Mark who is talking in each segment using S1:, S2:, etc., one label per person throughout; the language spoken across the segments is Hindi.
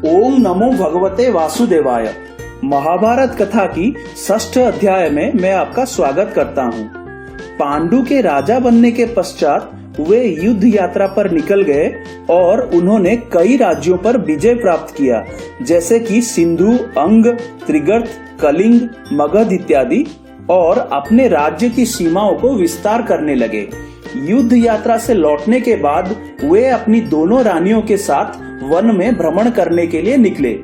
S1: ओम नमो भगवते वासुदेवाय। महाभारत कथा की 6ठ अध्याय में मैं आपका स्वागत करता हूँ। पांडु के राजा बनने के पश्चात वे युद्ध यात्रा पर निकल गए और उन्होंने कई राज्यों पर विजय प्राप्त किया, जैसे कि सिंधु, अंग, त्रिगर्त, कलिंग, मगध इत्यादि, और अपने राज्य की सीमाओं को विस्तार करने लगे। युद्ध यात्रा से लौटने के बाद वे अपनी दोनों रानियों के साथ वन में भ्रमण करने के लिए निकले।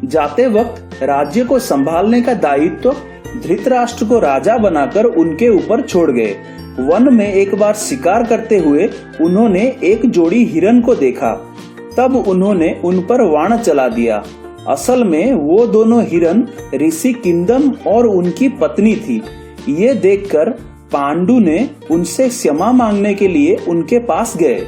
S1: जाते वक्त राज्य को संभालने का दायित्व धृतराष्ट्र को राजा बनाकर उनके ऊपर छोड़ गए। वन में एक बार शिकार करते हुए उन्होंने एक जोड़ी हिरन को देखा। तब उन्होंने उन पर बाण चला दिया। असल में वो दोनों हिरन ऋषि किंदम और उनकी पत्नी थी। ये देखकर पांडु ने उनसे क्षमा मांगने के लिए उनके पास गए।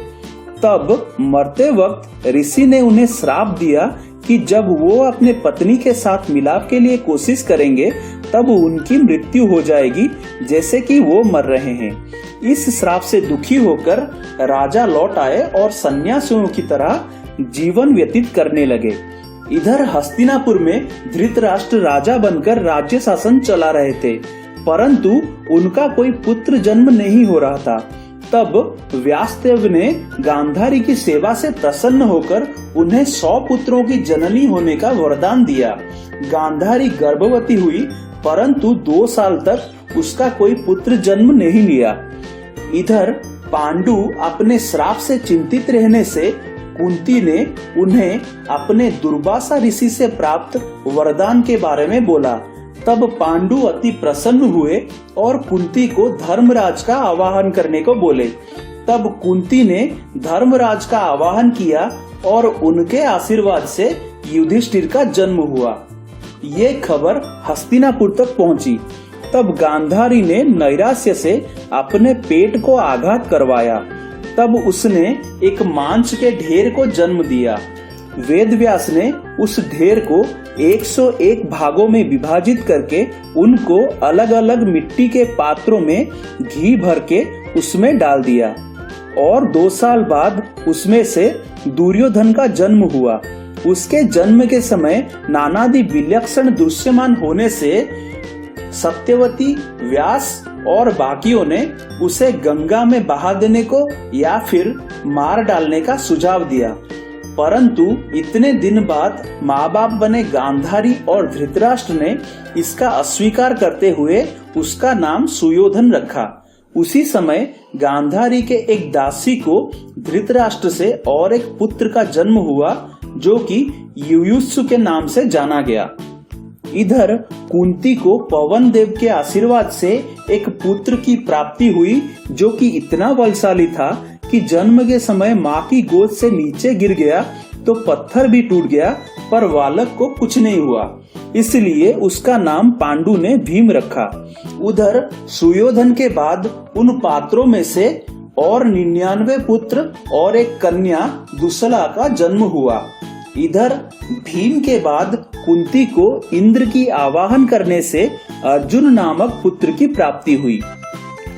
S1: तब मरते वक्त ऋषि ने उन्हें श्राप दिया कि जब वो अपने पत्नी के साथ मिलाप के लिए कोशिश करेंगे तब उनकी मृत्यु हो जाएगी, जैसे कि वो मर रहे हैं। इस श्राप से दुखी होकर राजा लौट आए और सन्यासियों की तरह जीवन व्यतीत करने लगे। इधर हस्तिनापुर में धृतराष्ट्र राजा बनकर राज्य शासन चला रहे थे, परंतु उनका कोई पुत्र जन्म नहीं हो रहा था। तब व्यासदेव ने गांधारी की सेवा से प्रसन्न होकर उन्हें 100 पुत्रों की जननी होने का वरदान दिया। गांधारी गर्भवती हुई, परंतु 2 साल तक उसका कोई पुत्र जन्म नहीं लिया। इधर पांडु अपने श्राप से चिंतित रहने से कुंती ने उन्हें अपने दुर्वासा ऋषि से प्राप्त वरदान के बारे में बोला। तब पांडु अति प्रसन्न हुए और कुंती को धर्मराज का आवाहन करने को बोले। तब कुंती ने धर्मराज का आवाहन किया और उनके आशीर्वाद से युधिष्ठिर का जन्म हुआ। ये खबर हस्तिनापुर तक पहुंची। तब गांधारी ने नैराश्य से अपने पेट को आघात करवाया। तब उसने एक मांस के ढेर को जन्म दिया। वेदव्यास ने उस ढेर को 101 भागों में विभाजित करके उनको अलग अलग मिट्टी के पात्रों में घी भर के उसमें डाल दिया, और 2 साल बाद उसमें से दुर्योधन का जन्म हुआ। उसके जन्म के समय नानादि विलक्षण दृश्यमान होने से सत्यवती, व्यास और बाकियों ने उसे गंगा में बहा देने को या फिर मार डालने का सुझाव दिया। परंतु इतने दिन बाद माँ बाप बने गांधारी और धृतराष्ट्र ने इसका अस्वीकार करते हुए उसका नाम सुयोधन रखा। उसी समय गांधारी के एक दासी को धृतराष्ट्र से और एक पुत्र का जन्म हुआ, जो कि युयुत्सु के नाम से जाना गया। इधर कुंती को पवन देव के आशीर्वाद से एक पुत्र की प्राप्ति हुई, जो कि इतना बलशाली था कि जन्म के समय माँ की गोद से नीचे गिर गया तो पत्थर भी टूट गया, पर बालक को कुछ नहीं हुआ। इसलिए उसका नाम पांडु ने भीम रखा। उधर सुयोधन के बाद उन पात्रों में से और 99 पुत्र और एक कन्या दुसला का जन्म हुआ। इधर भीम के बाद कुंती को इंद्र की आवाहन करने से अर्जुन नामक पुत्र की प्राप्ति हुई।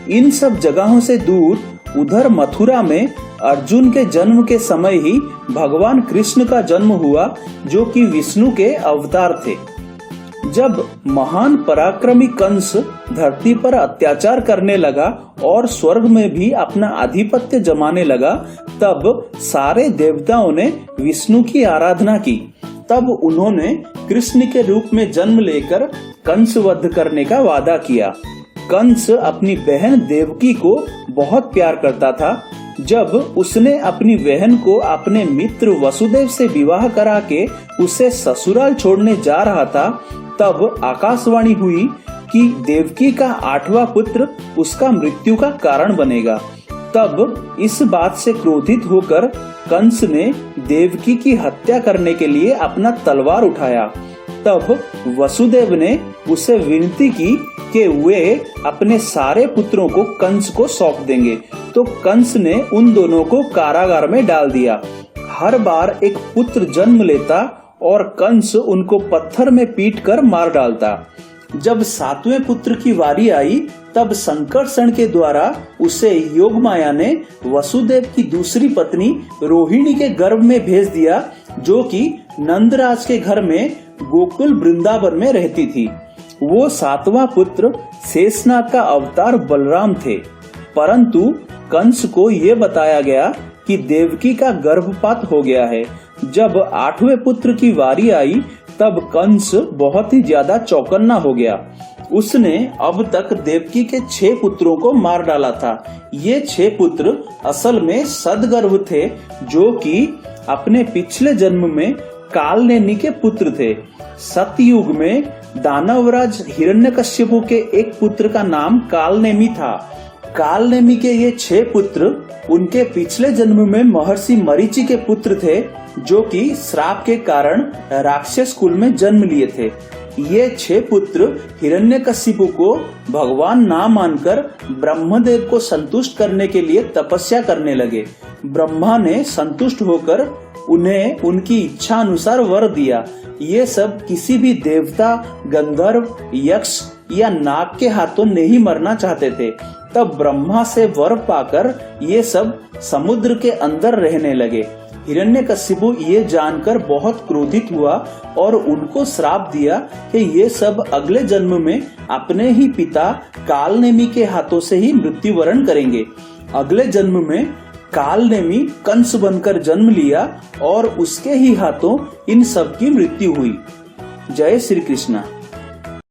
S1: इन सब जगहों से दूर उधर मथुरा में अर्जुन के जन्म के समय ही भगवान कृष्ण का जन्म हुआ, जो कि विष्णु के अवतार थे। जब महान पराक्रमी कंस धरती पर अत्याचार करने लगा और स्वर्ग में भी अपना आधिपत्य जमाने लगा, तब सारे देवताओं ने विष्णु की आराधना की। तब उन्होंने कृष्ण के रूप में जन्म लेकर कंस वध करने का वादा किया। कंस अपनी बहन देवकी को बहुत प्यार करता था। जब उसने अपनी बहन को अपने मित्र वसुदेव से विवाह करा के उसे ससुराल छोड़ने जा रहा था, तब आकाशवाणी हुई कि देवकी का 8वां पुत्र उसका मृत्यु का कारण बनेगा। तब इस बात से क्रोधित होकर कंस ने देवकी की हत्या करने के लिए अपना तलवार उठाया। तब वसुदेव ने उसे विनती की कि वे अपने सारे पुत्रों को कंस को सौंप देंगे, तो कंस ने उन दोनों को कारागार में डाल दिया। हर बार एक पुत्र जन्म लेता और कंस उनको पत्थर में पीटकर मार डालता। जब 7वें पुत्र की बारी आई, तब संकर्षण के द्वारा उसे योगमाया ने वसुदेव की दूसरी पत्नी रोहिणी के गर्भ में भेज दिया जो कि नंदराज के घर में गोकुल वृंदावन में रहती थी। वो 7वां पुत्र शेषनाग का अवतार बलराम थे, परंतु कंस को ये बताया गया कि देवकी का गर्भपात हो गया है। जब 8वें पुत्र की बारी आई तब कंस बहुत ही ज्यादा चौकन्ना हो गया। उसने अब तक देवकी के 6 पुत्रों को मार डाला था। ये 6 पुत्र असल में सदगर्भ थे, जो कि अपने पिछले जन्म में कालनेमी के पुत्र थे। सतयुग में दानवराज हिरण्यकश्यपु के एक पुत्र का नाम कालनेमी था। कालनेमी के ये 6 पुत्र उनके पिछले जन्म में महर्षि मरीचि के पुत्र थे, जो कि श्राप के कारण राक्षस कुल में जन्म लिए थे। ये 6 पुत्र हिरण्यकशिपु को भगवान ना मानकर ब्रह्मदेव को संतुष्ट करने के लिए तपस्या करने लगे। ब्रह्मा ने संतुष्ट होकर उन्हें उनकी इच्छा अनुसार वर दिया। ये सब किसी भी देवता, गंधर्व, यक्ष या नाग के हाथों नहीं मरना चाहते थे। तब ब्रह्मा से वर पाकर ये सब समुद्र के अंदर रहने लगे। हिरण्यकशिपु ये जानकर बहुत क्रोधित हुआ और उनको श्राप दिया कि ये सब अगले जन्म में अपने ही पिता कालनेमी के हाथों से ही मृत्युवरण करेंगे। अगले जन्म में कालनेमी कंस बनकर जन्म लिया और उसके ही हाथों इन सब की मृत्यु हुई। जय श्री कृष्णा।